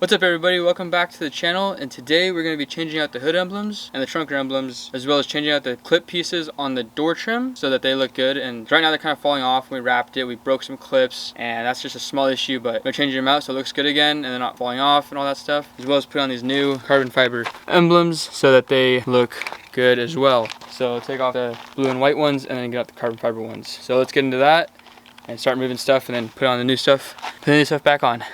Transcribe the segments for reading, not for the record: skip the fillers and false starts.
What's up everybody, welcome back to the channel, and today we're going to be changing out the hood emblems and the trunk emblems, as well as changing out the clip pieces on the door trim so that they look good. And right now they're kind of falling off. We wrapped it, we broke some clips, and that's just a small issue, but we're changing them out so it looks good again and they're not falling off and all that stuff, as well as put on these new carbon fiber emblems so that they look good as well. So take off the blue and white ones and then get out the carbon fiber ones. So let's get into that and start moving stuff and then put on the new stuff, put the new stuff back on.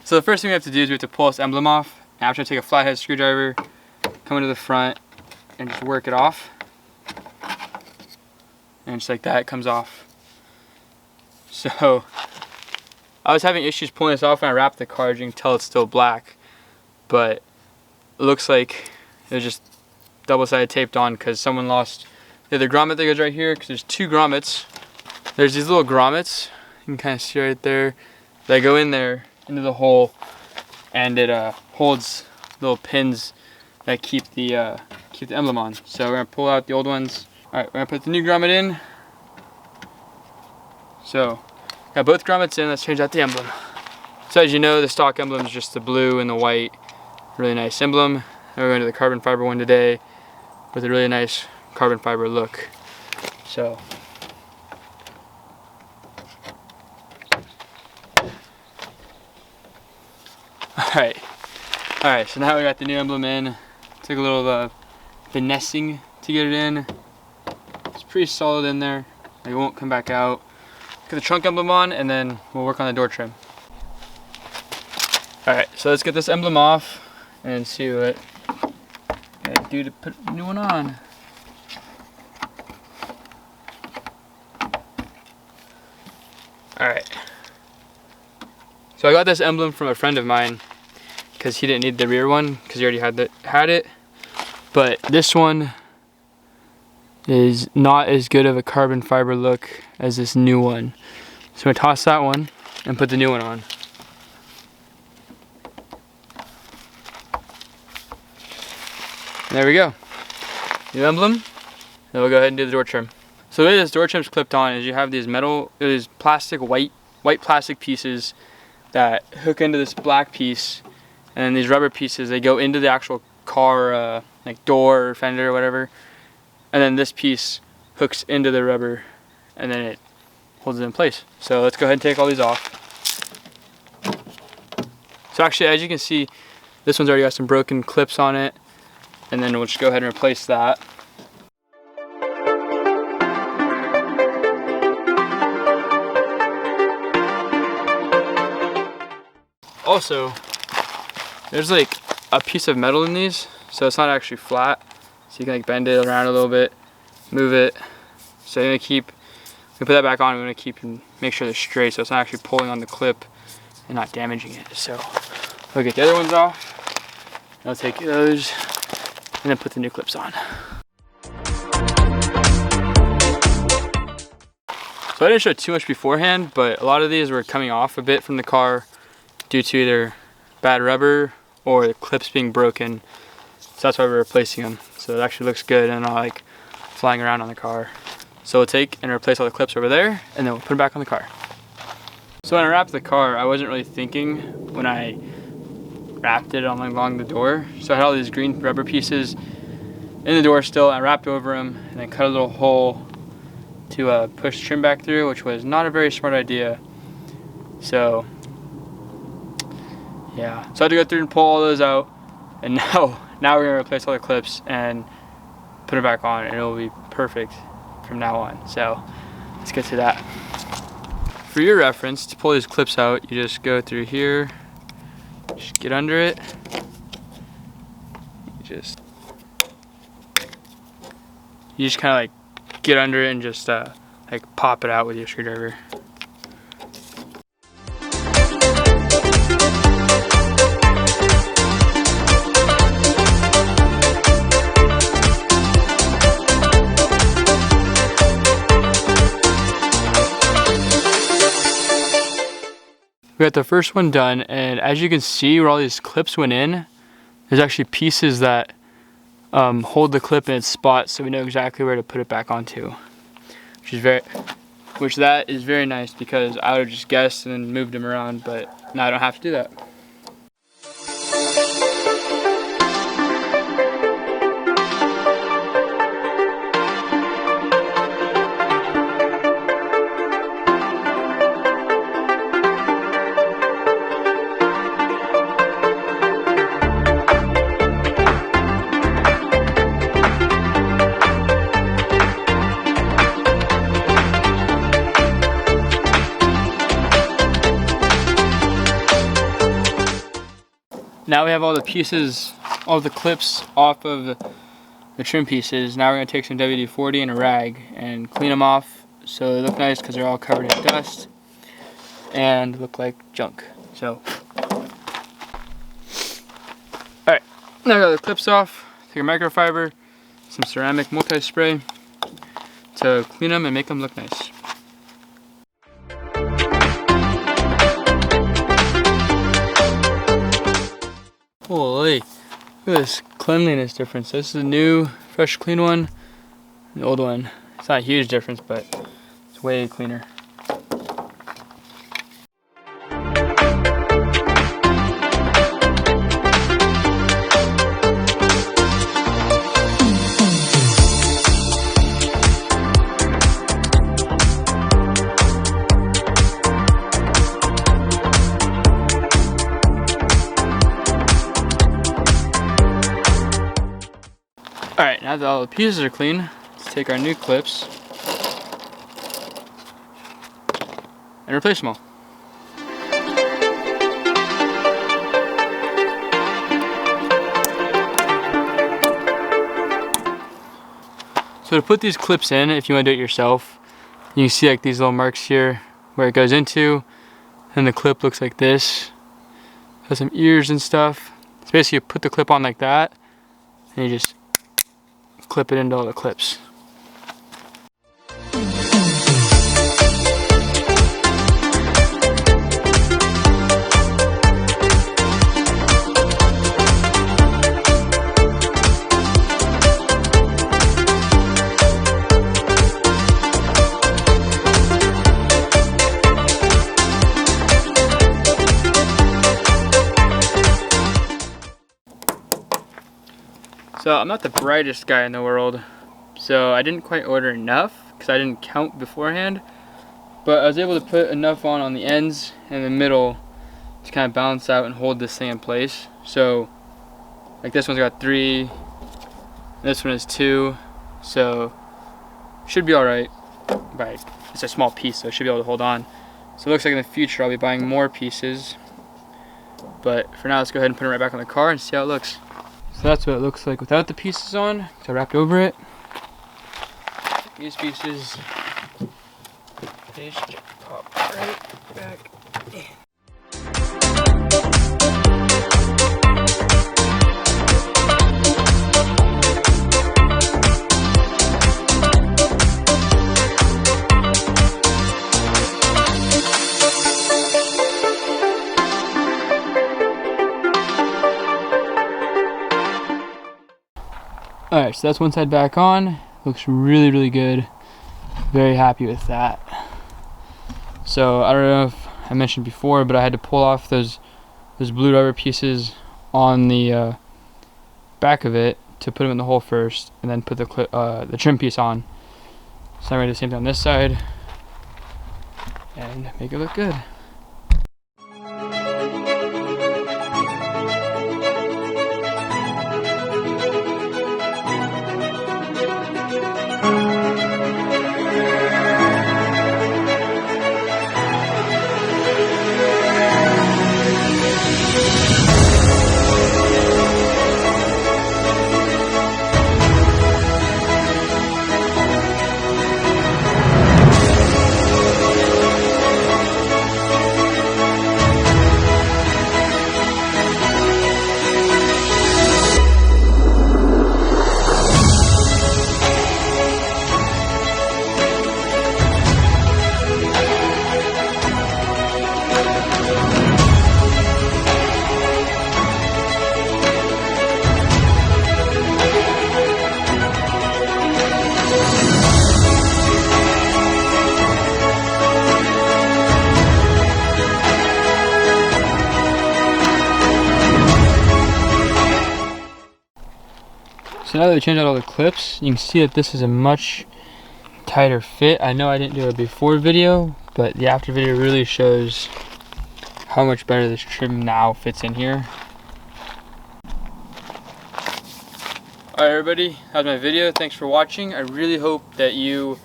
So the first thing we have to do is we have to pull this emblem off. Now I'm going to take a flathead screwdriver, come into the front, and just work it off. And just like that, it comes off. So I was having issues pulling this off when I wrapped the car. You can tell it's still black, but it looks like it was just double-sided taped on because someone lost the other grommet that goes right here, because there's two grommets. There's these little grommets, you can kind of see right there, that go in there into the hole, and it holds little pins that keep the emblem on. So we're gonna pull out the old ones. All right, we're gonna put the new grommet in. So got both grommets in. Let's change out the emblem. So as you know, the stock emblem is just the blue and the white, really nice emblem. And we're going to the carbon fiber one today with a really nice carbon fiber look. So Alright, so now we got the new emblem in. Took a little finessing to get it in. It's pretty solid in there. It won't come back out. Get the trunk emblem on, and then we'll work on the door trim. Alright, so let's get this emblem off and see what I do to put the new one on. Alright. So I got this emblem from a friend of mine because he didn't need the rear one because he already had it. But this one is not as good of a carbon fiber look as this new one. So I'm gonna toss that one and put the new one on. There we go. New emblem. Then we'll go ahead and do the door trim. So the way this door trim's clipped on is you have these plastic white plastic pieces that hook into this black piece, and then these rubber pieces, they go into the actual car like door or fender or whatever, and then this piece hooks into the rubber and then it holds it in place. So let's go ahead and take all these off. So actually, as you can see, this one's already got some broken clips on it, and then we'll just go ahead and replace that. Also, there's like a piece of metal in these, so it's not actually flat. So you can like bend it around a little bit, move it. So you're gonna put that back on. We're gonna keep and make sure they're straight, so it's not actually pulling on the clip and not damaging it. So we'll get the other ones off. I'll take those and then put the new clips on. So I didn't show too much beforehand, but a lot of these were coming off a bit from the car due to either bad rubber or the clips being broken. So that's why we're replacing them. So it actually looks good and not like flying around on the car. So we'll take and replace all the clips over there, and then we'll put them back on the car. So when I wrapped the car, I wasn't really thinking when I wrapped it along the door. So I had all these green rubber pieces in the door still. I wrapped over them and then cut a little hole to push trim back through, which was not a very smart idea. So yeah, so I had to go through and pull all those out, and now we're gonna replace all the clips and put it back on, and it'll be perfect from now on. So let's get to that. For your reference, to pull these clips out, you just go through here, just get under it, you just kind of like get under it and just like pop it out with your screwdriver. We got the first one done, and as you can see where all these clips went in, there's actually pieces that hold the clip in its spot, so we know exactly where to put it back onto, which that is very nice, because I would have just guessed and then moved them around, but now I don't have to do that. now we have all the pieces, all the clips off of the trim pieces. Now we're going to take some WD-40 and a rag and clean them off so they look nice because they're all covered in dust and look like junk. So, alright, now I got the clips off. Take a microfiber, some ceramic multi-spray to clean them and make them look nice. Holy, look at this cleanliness difference. This is a new, fresh, clean one. The old one, it's not a huge difference, but it's way cleaner. Alright, now that all the pieces are clean, let's take our new clips and replace them all. So to put these clips in, if you want to do it yourself, you can see like these little marks here where it goes into, and the clip looks like this. Has some ears and stuff. So basically you put the clip on like that, and you just clip it into all the clips. So I'm not the brightest guy in the world, so I didn't quite order enough because I didn't count beforehand, but I was able to put enough on the ends and the middle to kind of balance out and hold this thing in place. So like this one's got 3, this one is 2, so should be alright. But it's a small piece, so it should be able to hold on. So it looks like in the future I'll be buying more pieces, but for now let's go ahead and put it right back on the car and see how it looks. So that's what it looks like without the pieces on. So I wrapped over it. These pieces, they just pop right back in. Alright, so that's one side back on. Looks really, really good. Very happy with that. So I don't know if I mentioned before, but I had to pull off those blue rubber pieces on the back of it to put them in the hole first, and then put the trim piece on. So I'm going to do the same thing on this side and make it look good. So now that we changed out all the clips, you can see that this is a much tighter fit. I know I didn't do a before video, but the after video really shows how much better this trim now fits in here. Alright everybody, that was my video. Thanks for watching. I really hope that you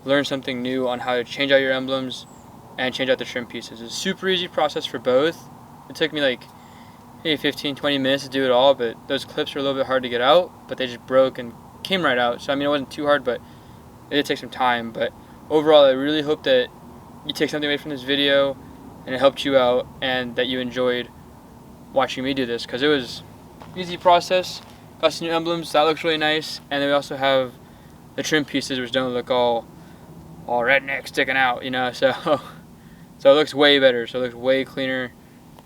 learned something new on how to change out your emblems and change out the trim pieces. It's a super easy process for both. It took me like maybe 15-20 minutes to do it all, but those clips are a little bit hard to get out, but they just broke and came right out. So I mean, it wasn't too hard, but it did take some time. But overall, I really hope that you take something away from this video and it helped you out, and that you enjoyed watching me do this, because it was an easy process. Got some new emblems, that looks really nice, and then we also have the trim pieces, which don't look all redneck sticking out, you know. So it looks way better. So it looks way cleaner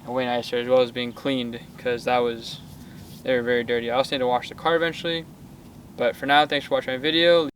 and way nicer, as well as being cleaned, because they were very dirty. I also need to wash the car eventually. But for now, thanks for watching my video.